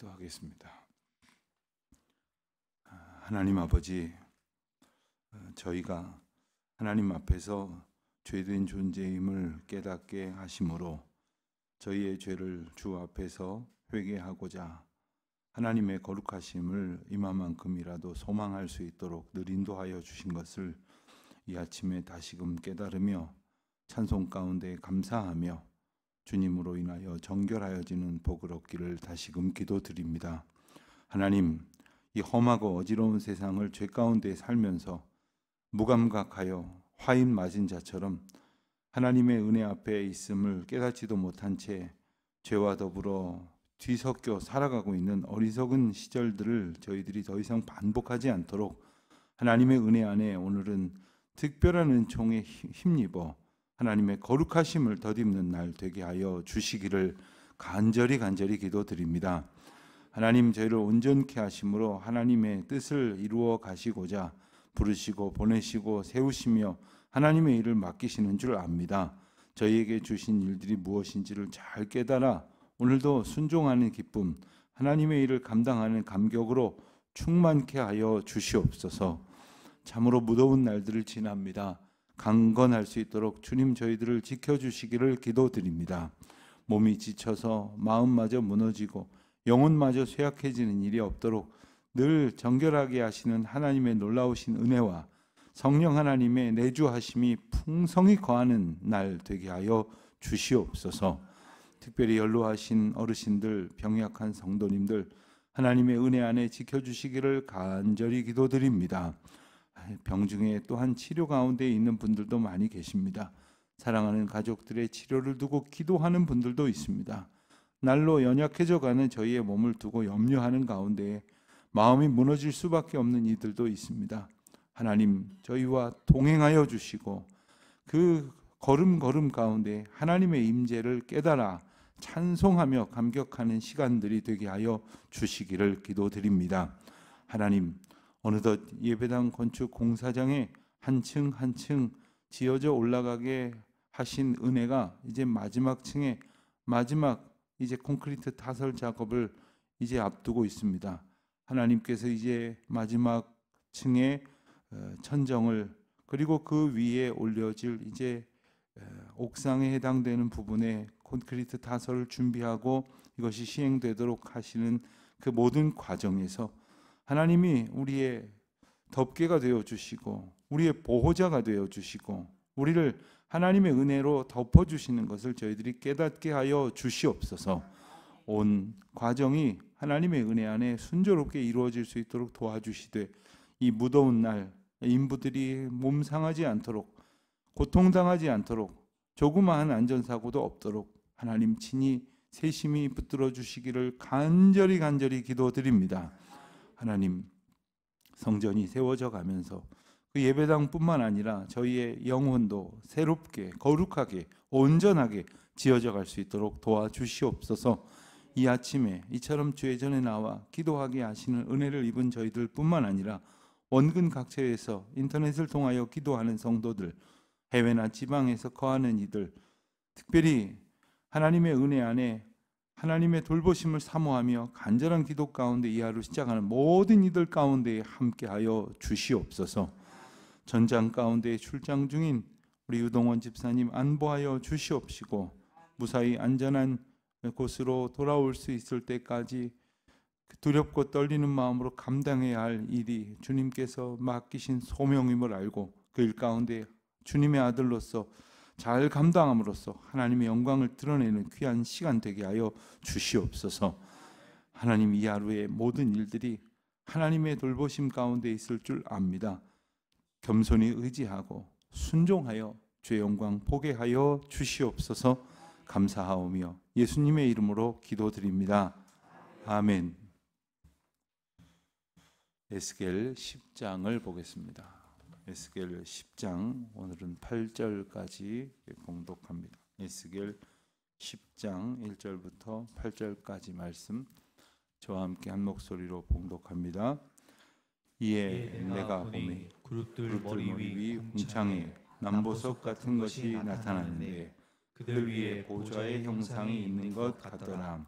기도하겠습니다. 하나님 아버지, 저희가 하나님 앞에서 죄된 존재임을 깨닫게 하심으로 저희의 죄를 주 앞에서 회개하고자 하나님의 거룩하심을 이만큼이라도 소망할 수 있도록 늘 인도하여 주신 것을 이 아침에 다시금 깨달으며 찬송 가운데 감사하며 주님으로 인하여 정결하여지는 복을 얻기를 다시금 기도드립니다. 하나님, 이 험하고 어지러운 세상을 죄 가운데 살면서 무감각하여 화인 맞은 자처럼 하나님의 은혜 앞에 있음을 깨닫지도 못한 채 죄와 더불어 뒤섞여 살아가고 있는 어리석은 시절들을 저희들이 더 이상 반복하지 않도록 하나님의 은혜 안에 오늘은 특별한 은총에 힘입어 하나님의 거룩하심을 덧입는 날 되게 하여 주시기를 간절히 기도드립니다. 하나님, 저희를 온전케 하심으로 하나님의 뜻을 이루어 가시고자 부르시고 보내시고 세우시며 하나님의 일을 맡기시는 줄 압니다. 저희에게 주신 일들이 무엇인지를 잘 깨달아 오늘도 순종하는 기쁨, 하나님의 일을 감당하는 감격으로 충만케 하여 주시옵소서. 참으로 무더운 날들을 지납니다. 강건할 수 있도록 주님 저희들을 지켜주시기를 기도드립니다. 몸이 지쳐서 마음마저 무너지고 영혼마저 쇠약해지는 일이 없도록 늘 정결하게 하시는 하나님의 놀라우신 은혜와 성령 하나님의 내주하심이 풍성히 거하는 날 되게 하여 주시옵소서. 특별히 연로하신 어르신들, 병약한 성도님들 하나님의 은혜 안에 지켜주시기를 간절히 기도드립니다. 병중에 또한 치료 가운데 있는 분들도 많이 계십니다. 사랑하는 가족들의 치료를 두고 기도하는 분들도 있습니다. 날로 연약해져 가는 저희의 몸을 두고 염려하는 가운데 마음이 무너질 수밖에 없는 이들도 있습니다. 하나님, 저희와 동행하여 주시고 그 걸음 가운데 하나님의 임재를 깨달아 찬송하며 감격하는 시간들이 되게 하여 주시기를 기도드립니다. 하나님, 어느덧 예배당 건축 공사장에 한 층 한 층 지어져 올라가게 하신 은혜가 이제 마지막 층에 이제 콘크리트 타설 작업을 이제 앞두고 있습니다. 하나님께서 이제 마지막 층에 천정을 그리고 그 위에 올려질 이제 옥상에 해당되는 부분에 콘크리트 타설을 준비하고 이것이 시행되도록 하시는 그 모든 과정에서 하나님이 우리의 덮개가 되어 주시고 우리의 보호자가 되어 주시고 우리를 하나님의 은혜로 덮어 주시는 것을 저희들이 깨닫게 하여 주시옵소서. 온 과정이 하나님의 은혜 안에 순조롭게 이루어질 수 있도록 도와주시되 이 무더운 날 인부들이 몸 상하지 않도록 고통당하지 않도록 조그마한 안전사고도 없도록 하나님 친히 세심히 붙들어 주시기를 간절히 기도드립니다. 하나님, 성전이 세워져 가면서 그 예배당뿐만 아니라 저희의 영혼도 새롭게 거룩하게 온전하게 지어져 갈 수 있도록 도와주시옵소서. 이 아침에 이처럼 주의 전에 나와 기도하게 하시는 은혜를 입은 저희들 뿐만 아니라 원근 각처에서 인터넷을 통하여 기도하는 성도들, 해외나 지방에서 거하는 이들, 특별히 하나님의 은혜 안에 하나님의 돌보심을 사모하며 간절한 기도 가운데 이 하루 시작하는 모든 이들 가운데 함께하여 주시옵소서. 전장 가운데 출장 중인 우리 유동원 집사님 안보하여 주시옵시고 무사히 안전한 곳으로 돌아올 수 있을 때까지 두렵고 떨리는 마음으로 감당해야 할 일이 주님께서 맡기신 소명임을 알고 그 일 가운데 주님의 아들로서 잘 감당함으로써 하나님의 영광을 드러내는 귀한 시간 되게 하여 주시옵소서. 하나님, 이 하루의 모든 일들이 하나님의 돌보심 가운데 있을 줄 압니다. 겸손히 의지하고 순종하여 주의 영광 보게 하여 주시옵소서. 감사하오며 예수님의 이름으로 기도드립니다. 아멘. 에스겔 10장을 보겠습니다. 에스겔 10장 오늘은 8절까지 봉독합니다. 에스겔 10장 1절부터 8절까지 말씀 저와 함께 한 목소리로 봉독합니다. 이에 내가 보매 그릇들 머리 위 궁창에 남보석 같은 것이 나타나는데 그들 위에 보좌의 형상이 있는 것 같더라.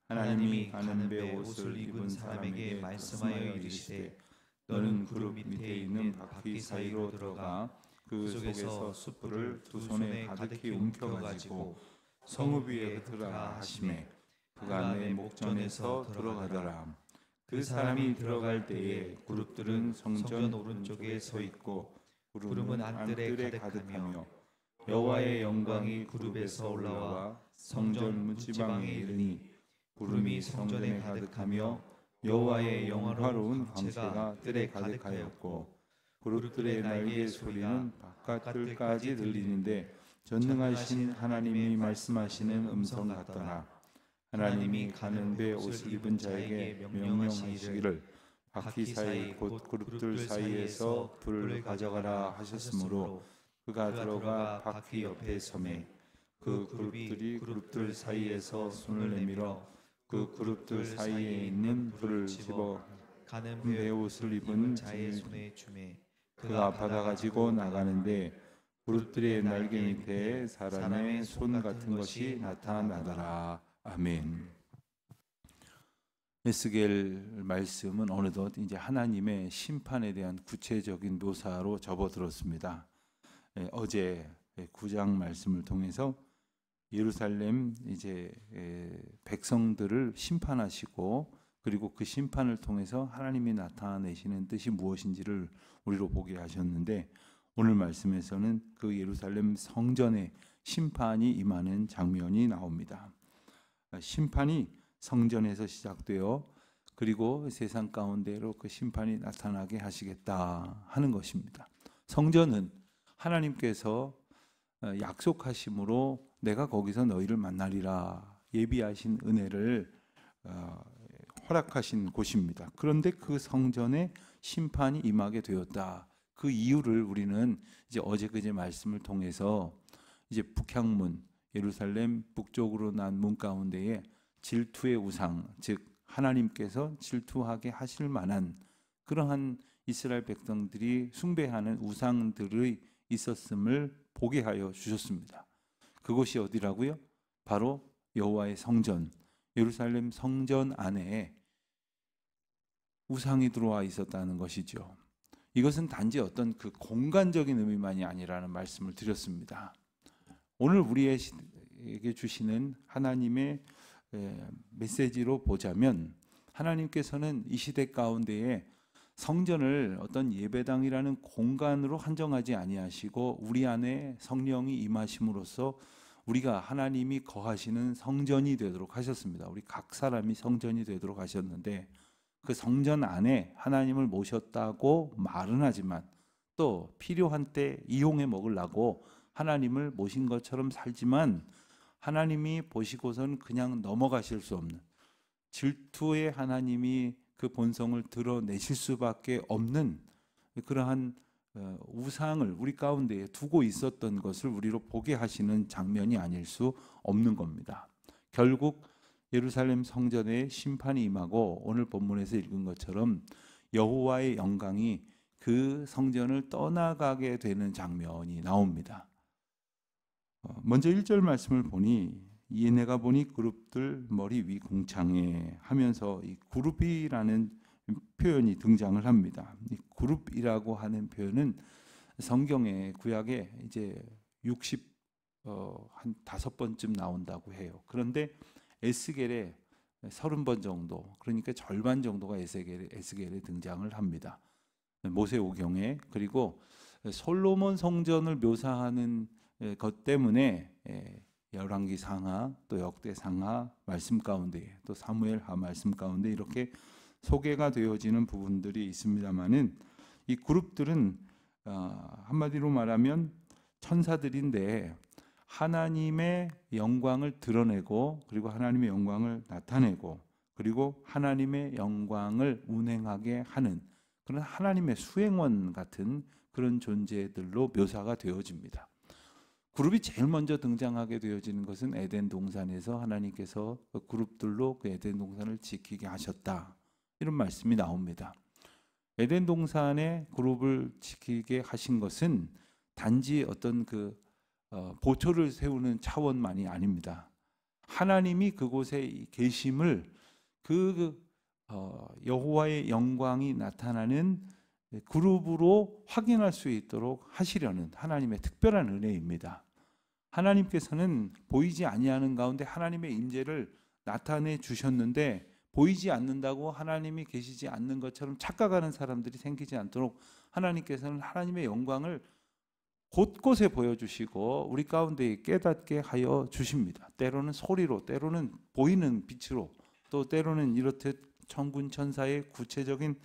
하나님이 가는 배 옷을 입은 사람에게 말씀하여 이르시되 너는 그룹 밑에 있는 바퀴 사이로 들어가 그 속에서 숯불을 두 손에 가득히 움켜가지고 성읍 위에 흩으라 하시매 그가 내 목전에서 들어가더라. 그 사람이 들어갈 때에 그룹들은 성전 오른쪽에 서 있고 구름은 안뜰에 가득하며 여호와의 영광이 그룹에서 올라와 성전 문지방에 이르니 구름이 성전에 가득하며 여호와의 영화로운 광채가 뜰에 가득하였고 그룹들의 날개 소리는 바깥 뜰까지 들리는데 전능하신 하나님이 말씀하시는 음성 같더라. 하나님이 가는 배 옷을 입은 자에게 명령하시기를 바퀴 사이 곧 그룹들 사이에서 불을 가져가라 하셨으므로 그가 들어가 바퀴 옆에 서매 그 그룹들이 그룹들 사이에서 손을 내밀어 그 그룹들 사이에 있는 불을 집어 가는 배 옷을 입은 자의 손에 주매 그가 받아가지고 나가는데 그룹들의 날개 밑에 사람의 손 같은 것이 나타나더라. 아멘. 에스겔 말씀은 어느덧 이제 하나님의 심판에 대한 구체적인 묘사로 접어들었습니다. 어제 9장 말씀을 통해서 예루살렘 이제 백성들을 심판하시고 그리고 그 심판을 통해서 하나님이 나타내시는 뜻이 무엇인지를 우리로 보게 하셨는데 오늘 말씀에서는 그 예루살렘 성전에 심판이 임하는 장면이 나옵니다. 심판이 성전에서 시작되어 그리고 세상 가운데로 그 심판이 나타나게 하시겠다 하는 것입니다. 성전은 하나님께서 약속하심으로 내가 거기서 너희를 만나리라 예비하신 은혜를 허락하신 곳입니다. 그런데 그 성전에 심판이 임하게 되었다. 그 이유를 우리는 이제 어제 그제 말씀을 통해서 이제 북향문 예루살렘 북쪽으로 난 문 가운데에 질투의 우상, 즉 하나님께서 질투하게 하실 만한 그러한 이스라엘 백성들이 숭배하는 우상들의 있었음을 보게 하여 주셨습니다. 그곳이 어디라고요? 바로 여호와의 성전, 예루살렘 성전 안에 우상이 들어와 있었다는 것이죠. 이것은 단지 어떤 그 공간적인 의미만이 아니라는 말씀을 드렸습니다. 오늘 우리에게 주시는 하나님의 메시지로 보자면 하나님께서는 이 시대 가운데에 성전을 어떤 예배당이라는 공간으로 한정하지 아니하시고 우리 안에 성령이 임하심으로써 우리가 하나님이 거하시는 성전이 되도록 하셨습니다. 우리 각 사람이 성전이 되도록 하셨는데 그 성전 안에 하나님을 모셨다고 말은 하지만 또 필요한 때 이용해 먹으려고 하나님을 모신 것처럼 살지만 하나님이 보시고선 그냥 넘어가실 수 없는 질투의 하나님이 그 본성을 드러내실 수밖에 없는 그러한 우상을 우리 가운데에 두고 있었던 것을 우리로 보게 하시는 장면이 아닐 수 없는 겁니다. 결국 예루살렘 성전에 심판이 임하고 오늘 본문에서 읽은 것처럼 여호와의 영광이 그 성전을 떠나가게 되는 장면이 나옵니다. 먼저 1절 말씀을 보니 이 내가 보니 그룹들 머리 위 궁창에 하면서 이 그룹이라는 표현이 등장을 합니다. 이 그룹이라고 하는 표현은 성경의 구약에 이제 한 5번쯤 나온다고 해요. 그런데 에스겔에 30번 정도, 그러니까 절반 정도가 에스겔에 등장을 합니다. 모세오경에. 그리고 솔로몬 성전을 묘사하는 것 때문에 열왕기 상하, 또 역대 상하 말씀 가운데, 또 사무엘하 말씀 가운데 이렇게 소개가 되어지는 부분들이 있습니다만은 이 그룹들은 한마디로 말하면 천사들인데 하나님의 영광을 드러내고 그리고 하나님의 영광을 나타내고 그리고 하나님의 영광을 운행하게 하는 그런 하나님의 수행원 같은 그런 존재들로 묘사가 되어집니다. 그룹이 제일 먼저 등장하게 되어지는 것은 에덴 동산에서 하나님께서 그 그룹들로 그 에덴 동산을 지키게 하셨다. 이런 말씀이 나옵니다. 에덴 동산의 그룹을 지키게 하신 것은 단지 어떤 그 보초를 세우는 차원만이 아닙니다. 하나님이 그곳에 계심을 여호와의 영광이 나타나는 그룹으로 확인할 수 있도록 하시려는 하나님의 특별한 은혜입니다. 하나님께서는 보이지 아니하는 가운데 하나님의 임재를 나타내 주셨는데 보이지 않는다고 하나님이 계시지 않는 것처럼 착각하는 사람들이 생기지 않도록 하나님께서는 하나님의 영광을 곳곳에 보여주시고 우리 가운데 깨닫게 하여 주십니다. 때로는 소리로, 때로는 보이는 빛으로, 또 때로는 이렇듯 천군 천사의 구체적인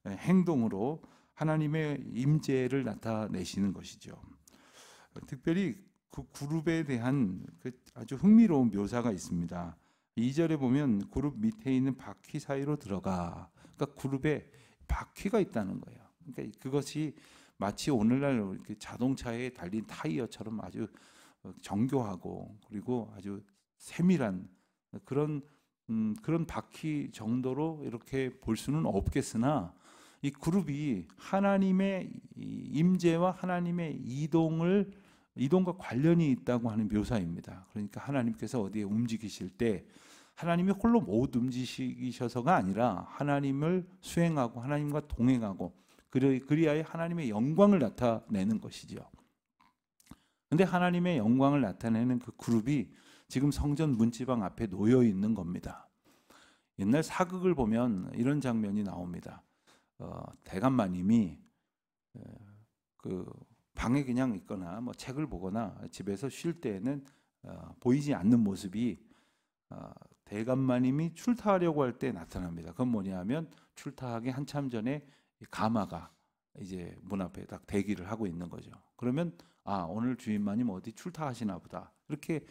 행동으로 하나님의 임재를 나타내시는 것이죠. 특별히 그 그룹에 대한 아주 흥미로운 묘사가 있습니다. 2절에 보면 그룹 밑에 있는 바퀴 사이로 들어가. 그러니까 그룹에 바퀴가 있다는 거예요. 그러니까 그것이 마치 오늘날 이렇게 자동차에 달린 타이어처럼 아주 정교하고 그리고 아주 세밀한 그런 바퀴 정도로 이렇게 볼 수는 없겠으나 이 그룹이 하나님의 임재와 하나님의 이동과 관련이 있다고 하는 묘사입니다. 그러니까 하나님께서 어디에 움직이실 때 하나님이 홀로 못 움직이셔서가 아니라 하나님을 수행하고 하나님과 동행하고 그리하여 하나님의 영광을 나타내는 것이죠. 그런데 하나님의 영광을 나타내는 그 그룹이 지금 성전 문지방 앞에 놓여 있는 겁니다. 옛날 사극을 보면 이런 장면이 나옵니다. 대감마님이 그 방에 그냥 있거나 뭐 책을 보거나 집에서 쉴 때에는 보이지 않는 모습이 대감마님이 출타하려고 할 때 나타납니다. 그건 뭐냐면 출타하기 한참 전에 가마가 이제 문 앞에 딱 대기를 하고 있는 거죠. 그러면 오늘 주인마님 어디 출타하시나 보다. 이렇게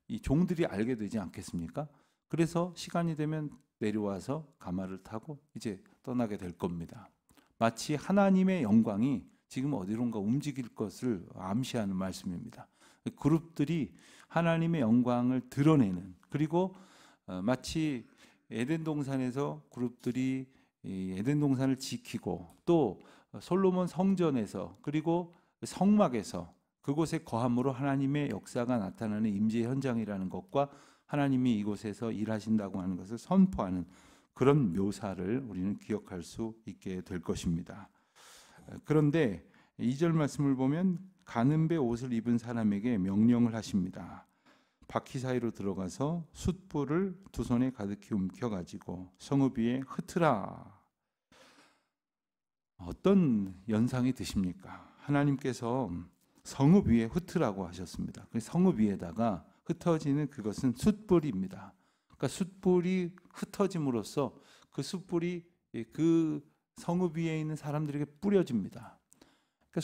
이 종들이 알게 되지 않겠습니까? 그래서 시간이 되면 내려와서 가마를 타고 이제 떠나게 될 겁니다. 마치 하나님의 영광이 지금 어디론가 움직일 것을 암시하는 말씀입니다. 그룹들이 하나님의 영광을 드러내는, 그리고 마치 에덴 동산에서 그룹들이 에덴 동산을 지키고 또 솔로몬 성전에서 그리고 성막에서 그곳에 거함으로 하나님의 역사가 나타나는 임재 현장이라는 것과 하나님이 이곳에서 일하신다고 하는 것을 선포하는 그런 묘사를 우리는 기억할 수 있게 될 것입니다. 그런데 2절 말씀을 보면 가는 배 옷을 입은 사람에게 명령을 하십니다. 바퀴 사이로 들어가서 숯불을 두 손에 가득히 움켜가지고 성읍 위에 흩으라. 어떤 연상이 드십니까? 하나님께서 성읍 위에 흩으라고 하셨습니다. 성읍 위에다가 흩어지는 그것은 숯불입니다. 그러니까 숯불이 흩어짐으로써 그 숯불이 그 성읍 위에 있는 사람들에게 뿌려집니다. 그러니까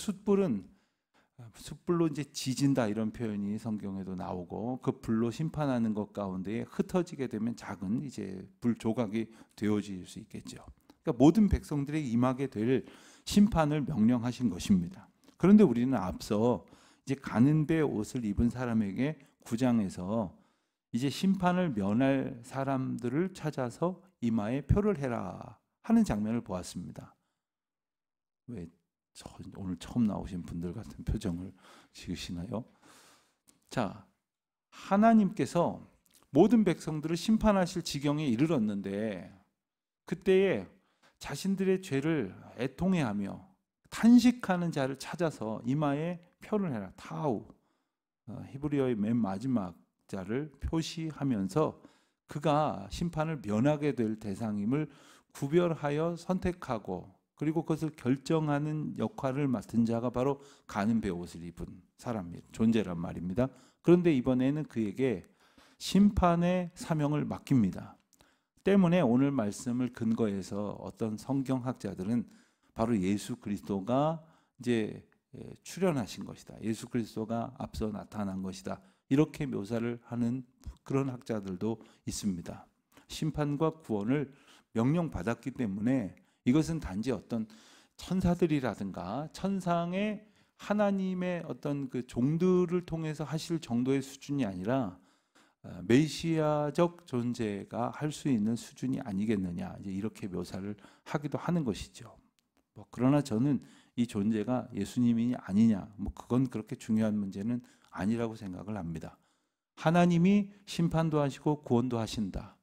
숯불로 이제 지진다 이런 표현이 성경에도 나오고 그 불로 심판하는 것 가운데 흩어지게 되면 작은 이제 불 조각이 되어질 수 있겠죠. 그러니까 모든 백성들에게 임하게 될 심판을 명령하신 것입니다. 그런데 우리는 앞서 이제 가는 배 옷을 입은 사람에게 9장에서 이제 심판을 면할 사람들을 찾아서 이마에 표를 해라 하는 장면을 보았습니다. 왜 오늘 처음 나오신 분들 같은 표정을 지으시나요? 자, 하나님께서 모든 백성들을 심판하실 지경에 이르렀는데 그때에 자신들의 죄를 애통해하며 탄식하는 자를 찾아서 이마에 표를 해라. 타우, 히브리어의 맨 마지막 자를 표시하면서 그가 심판을 면하게 될 대상임을 구별하여 선택하고 그리고 그것을 결정하는 역할을 맡은 자가 바로 가는 배 옷을 입은 사람이 존재란 말입니다. 그런데 이번에는 그에게 심판의 사명을 맡깁니다. 때문에 오늘 말씀을 근거해서 어떤 성경학자들은 바로 예수 그리스도가 이제 출현하신 것이다. 예수 그리스도가 앞서 나타난 것이다. 이렇게 묘사를 하는 그런 학자들도 있습니다. 심판과 구원을 명령받았기 때문에 이것은 단지 어떤 천사들이라든가 천상의 하나님의 어떤 그 종들을 통해서 하실 정도의 수준이 아니라 메시아적 존재가 할 수 있는 수준이 아니겠느냐, 이제 이렇게 묘사를 하기도 하는 것이죠. 그러나 저는 이 존재가 예수님이 아니냐, 그건 그렇게 중요한 문제는 아니라고 생각을 합니다. 하나님이 심판도 하시고 구원도 하신다.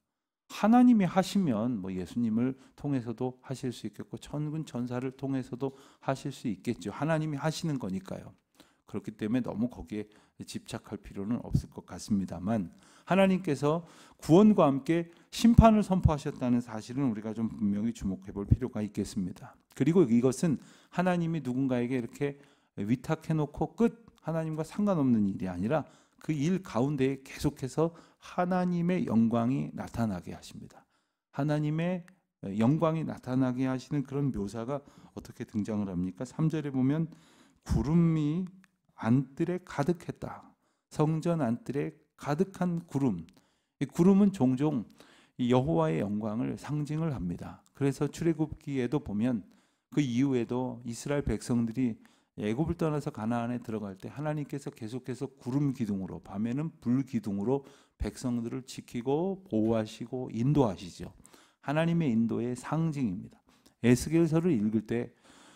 하나님이 하시면 뭐 예수님을 통해서도 하실 수 있겠고 천군 천사를 통해서도 하실 수 있겠죠. 하나님이 하시는 거니까요. 그렇기 때문에 너무 거기에 집착할 필요는 없을 것 같습니다만, 하나님께서 구원과 함께 심판을 선포하셨다는 사실은 우리가 좀 분명히 주목해 볼 필요가 있겠습니다. 그리고 이것은 하나님이 누군가에게 이렇게 위탁해 놓고 끝, 하나님과 상관없는 일이 아니라 그 일 가운데에 계속해서 하나님의 영광이 나타나게 하십니다. 하나님의 영광이 나타나게 하시는 그런 묘사가 어떻게 등장을 합니까? 3절에 보면 구름이 안뜰에 가득했다. 성전 안뜰에 가득한 구름. 이 구름은 종종 여호와의 영광을 상징을 합니다. 그래서 출애굽기에도 보면 그 이후에도 이스라엘 백성들이 애굽을 떠나서 가나안에 들어갈 때 하나님께서 계속해서 구름 기둥으로, 밤에는 불 기둥으로 백성들을 지키고 보호하시고 인도하시죠. 하나님의 인도의 상징입니다. 에스겔서를 읽을 때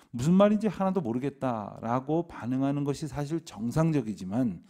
무슨 말인지 하나도 모르겠다라고 반응하는 것이 사실 정상적이지만,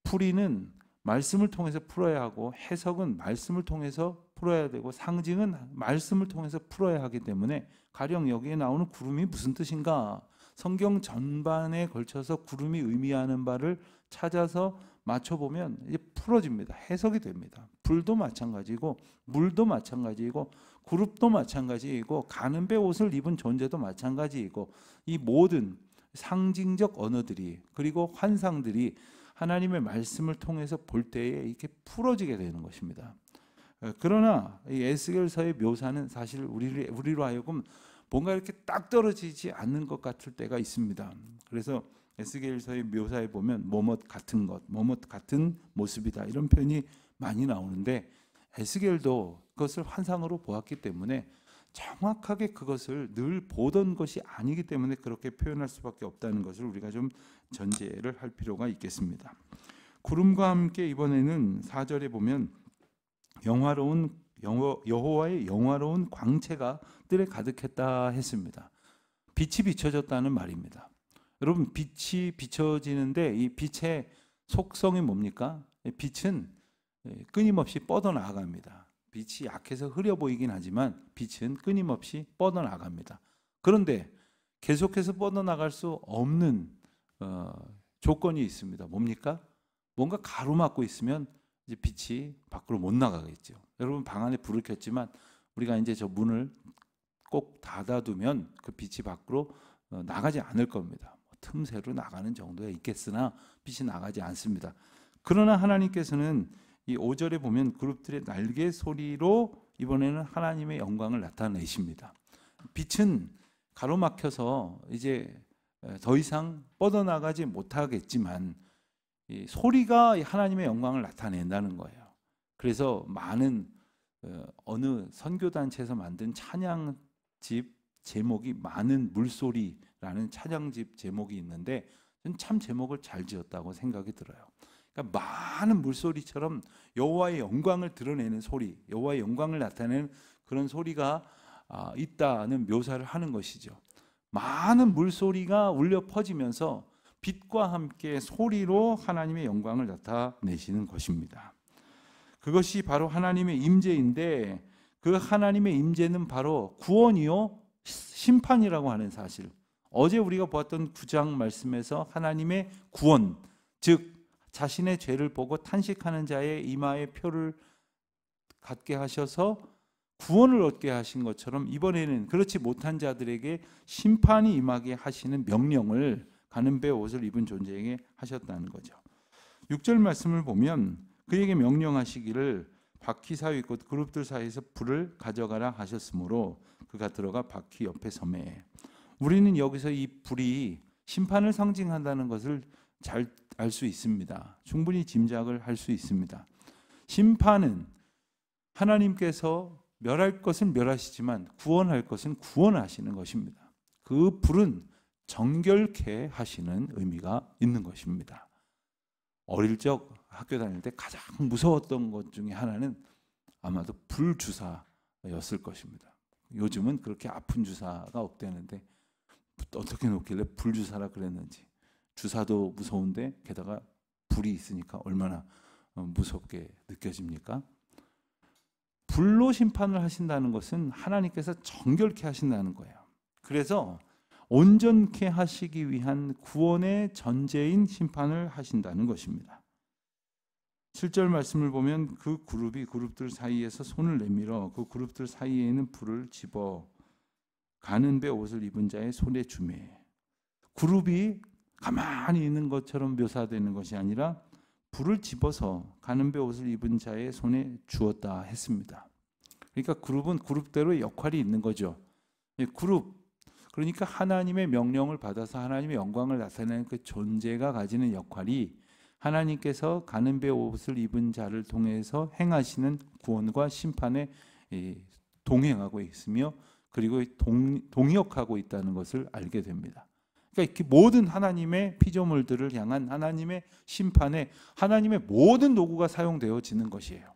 풀이는 말씀을 통해서 풀어야 하고 해석은 말씀을 통해서 풀어야 되고 상징은 말씀을 통해서 풀어야 하기 때문에 가령 여기에 나오는 구름이 무슨 뜻인가, 성경 전반에 걸쳐서 구름이 의미하는 바를 찾아서 맞춰보면 이제 풀어집니다. 해석이 됩니다. 불도 마찬가지고 물도 마찬가지이고 그룹도 마찬가지이고 가는 배 옷을 입은 존재도 마찬가지이고, 이 모든 상징적 언어들이 그리고 환상들이 하나님의 말씀을 통해서 볼 때에 이렇게 풀어지게 되는 것입니다. 그러나 이 에스겔서의 묘사는 사실 우리로 하여금 뭔가 이렇게 딱 떨어지지 않는 것 같을 때가 있습니다. 그래서 에스겔서의 묘사에 보면 뭐뭇 같은 것, 뭐뭇 같은 모습이다, 이런 표현이 많이 나오는데, 에스겔도 그것을 환상으로 보았기 때문에 정확하게 그것을 늘 보던 것이 아니기 때문에 그렇게 표현할 수밖에 없다는 것을 우리가 좀 전제를 할 필요가 있겠습니다. 구름과 함께 이번에는 4절에 보면 여호와의 영화로운 광채가 뜰에 가득했다 했습니다. 빛이 비춰졌다는 말입니다. 여러분, 빛이 비춰지는데 이 빛의 속성이 뭡니까? 빛은 끊임없이 뻗어나갑니다. 빛이 약해서 흐려 보이긴 하지만 빛은 끊임없이 뻗어나갑니다. 그런데 계속해서 뻗어나갈 수 없는 조건이 있습니다. 뭡니까? 뭔가 가로막고 있으면 이제 빛이 밖으로 못 나가겠죠. 여러분, 방 안에 불을 켰지만 우리가 이제 저 문을 꼭 닫아두면 그 빛이 밖으로 나가지 않을 겁니다. 틈새로 나가는 정도에 있겠으나 빛이 나가지 않습니다. 그러나 하나님께서는 이 5절에 보면 그룹들의 날개 소리로 이번에는 하나님의 영광을 나타내십니다. 빛은 가로막혀서 이제 더 이상 뻗어나가지 못하겠지만 이 소리가 하나님의 영광을 나타낸다는 거예요. 그래서 많은 어느 선교단체에서 만든 찬양집 제목이 많은 물소리라는 찬양집 제목이 있는데, 저는 참 제목을 잘 지었다고 생각이 들어요. 그러니까 많은 물소리처럼 여호와의 영광을 드러내는 소리, 여호와의 영광을 나타내는 그런 소리가 있다는 묘사를 하는 것이죠. 많은 물소리가 울려 퍼지면서 빛과 함께 소리로 하나님의 영광을 나타내시는 것입니다. 그것이 바로 하나님의 임재인데, 그 하나님의 임재는 바로 구원이요 심판이라고 하는 사실, 어제 우리가 보았던 9장 말씀에서 하나님의 구원, 즉 자신의 죄를 보고 탄식하는 자의 이마에 표를 갖게 하셔서 구원을 얻게 하신 것처럼, 이번에는 그렇지 못한 자들에게 심판이 임하게 하시는 명령을 가는 배 옷을 입은 존재에게 하셨다는 거죠. 6절 말씀을 보면 그에게 명령하시기를 바퀴 사이 곧 그룹들 사이에서 불을 가져가라 하셨으므로 그가 들어가 바퀴 옆에 서매. 우리는 여기서 이 불이 심판을 상징한다는 것을 잘 알 수 있습니다. 충분히 짐작을 할 수 있습니다. 심판은 하나님께서 멸할 것은 멸하시지만 구원할 것은 구원하시는 것입니다. 그 불은 정결케 하시는 의미가 있는 것입니다. 어릴 적 학교 다닐 때 가장 무서웠던 것 중에 하나는 아마도 불주사였을 것입니다. 요즘은 그렇게 아픈 주사가 없대는데 어떻게 놓길래 불주사라 그랬는지. 주사도 무서운데 게다가 불이 있으니까 얼마나 무섭게 느껴집니까? 불로 심판을 하신다는 것은 하나님께서 정결케 하신다는 거예요. 그래서 온전케 하시기 위한 구원의 전제인 심판을 하신다는 것입니다. 7절 말씀을 보면 그 그룹들 사이에서 손을 내밀어 그 그룹들 사이에 있는 불을 집어 가는 배 옷을 입은 자의 손에 주매. 그룹이 가만히 있는 것처럼 묘사되는 것이 아니라 불을 집어서 가는 배 옷을 입은 자의 손에 주었다 했습니다. 그러니까 그룹은 그룹대로 역할이 있는 거죠. 그룹, 그러니까 하나님의 명령을 받아서 하나님의 영광을 나타내는 그 존재가 가지는 역할이 하나님께서 가는 배 옷을 입은 자를 통해서 행하시는 구원과 심판에 동행하고 있으며 그리고 동역하고 있다는 것을 알게 됩니다. 그러니까 모든 하나님의 피조물들을 향한 하나님의 심판에 하나님의 모든 도구가 사용되어지는 것이에요.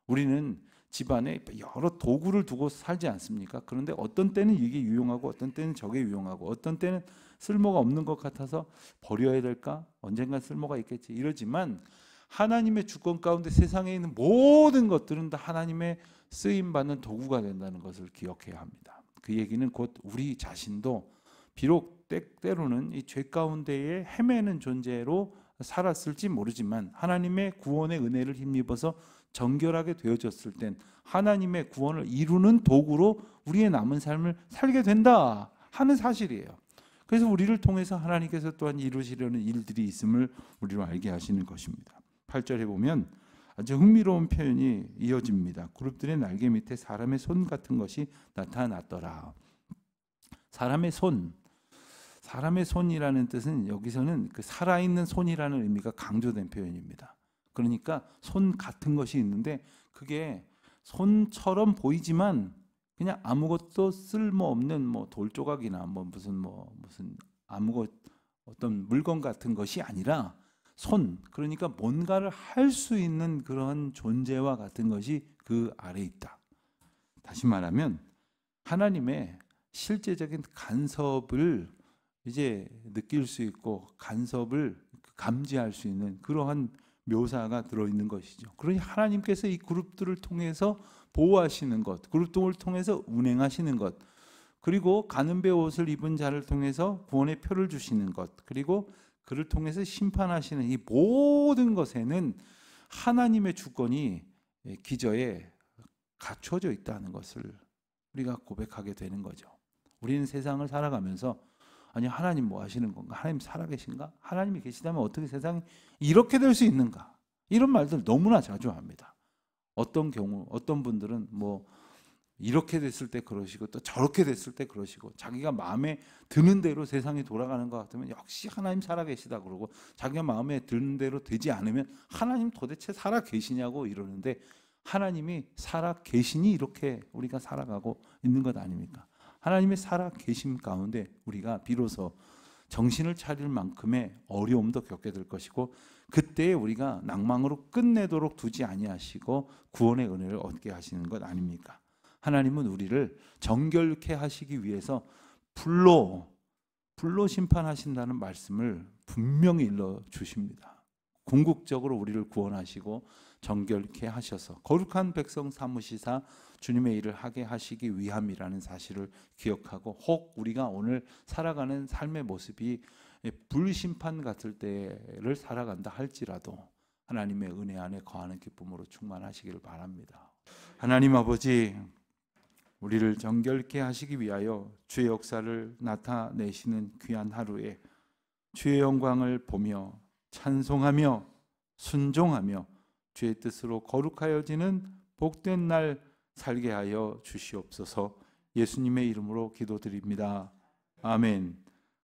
우리는 집안에 여러 도구를 두고 살지 않습니까? 그런데 어떤 때는 이게 유용하고 어떤 때는 저게 유용하고 어떤 때는 쓸모가 없는 것 같아서 버려야 될까? 언젠간 쓸모가 있겠지 이러지만 하나님의 주권 가운데 세상에 있는 모든 것들은 다 하나님의 쓰임받는 도구가 된다는 것을 기억해야 합니다. 그 얘기는 곧 우리 자신도 비록 때로는 이 죄 가운데에 헤매는 존재로 살았을지 모르지만 하나님의 구원의 은혜를 힘입어서 정결하게 되어졌을 땐 하나님의 구원을 이루는 도구로 우리의 남은 삶을 살게 된다 하는 사실이에요. 그래서 우리를 통해서 하나님께서 또한 이루시려는 일들이 있음을 우리로 알게 하시는 것입니다. 8절에 보면 아주 흥미로운 표현이 이어집니다. 그룹들의 날개 밑에 사람의 손 같은 것이 나타났더라. 사람의 손이라는 뜻은 여기서는 그 살아있는 손이라는 의미가 강조된 표현입니다. 그러니까 손 같은 것이 있는데 그게 손처럼 보이지만 그냥 아무것도 쓸모없는 돌조각이나 무슨 어떤 물건 같은 것이 아니라 그러니까 뭔가를 할 수 있는 그런 존재와 같은 것이 그 아래에 있다. 다시 말하면 하나님의 실제적인 간섭을 이제 느낄 수 있고 간섭을 감지할 수 있는 그러한 묘사가 들어있는 것이죠. 그러니 하나님께서 이 그룹들을 통해서 보호하시는 것, 그룹들을 통해서 운행하시는 것, 그리고 가는 배 옷을 입은 자를 통해서 구원의 표를 주시는 것, 그리고 그를 통해서 심판하시는 이 모든 것에는 하나님의 주권이 기저에 갖춰져 있다는 것을 우리가 고백하게 되는 거죠. 우리는 세상을 살아가면서 아니 하나님 뭐 하시는 건가? 하나님 살아계신가? 하나님이 계시다면 어떻게 세상이 이렇게 될 수 있는가? 이런 말들 너무나 자주 합니다. 어떤 경우 어떤 분들은 이렇게 됐을 때 그러시고 또 저렇게 됐을 때 그러시고 자기가 마음에 드는 대로 세상이 돌아가는 것 같으면 역시 하나님 살아계시다 그러고 자기가 마음에 드는 대로 되지 않으면 하나님 도대체 살아계시냐고 이러는데 하나님이 살아계시니 이렇게 우리가 살아가고 있는 것 아닙니까? 하나님의 살아계심 가운데 우리가 비로소 정신을 차릴 만큼의 어려움도 겪게 될 것이고 그때에 우리가 낭망으로 끝내도록 두지 아니하시고 구원의 은혜를 얻게 하시는 것 아닙니까? 하나님은 우리를 정결케 하시기 위해서 불로 심판하신다는 말씀을 분명히 일러 주십니다. 궁극적으로 우리를 구원하시고 정결케 하셔서 거룩한 백성 삼으시사 주님의 일을 하게 하시기 위함이라는 사실을 기억하고 혹 우리가 오늘 살아가는 삶의 모습이 불심판 같을 때를 살아간다 할지라도 하나님의 은혜 안에 거하는 기쁨으로 충만하시기를 바랍니다. 하나님 아버지, 우리를 정결케 하시기 위하여 주의 역사를 나타내시는 귀한 하루에 주의 영광을 보며 찬송하며 순종하며 주의 뜻으로 거룩하여지는 복된 날 살게 하여 주시옵소서. 예수님의 이름으로 기도드립니다. 아멘.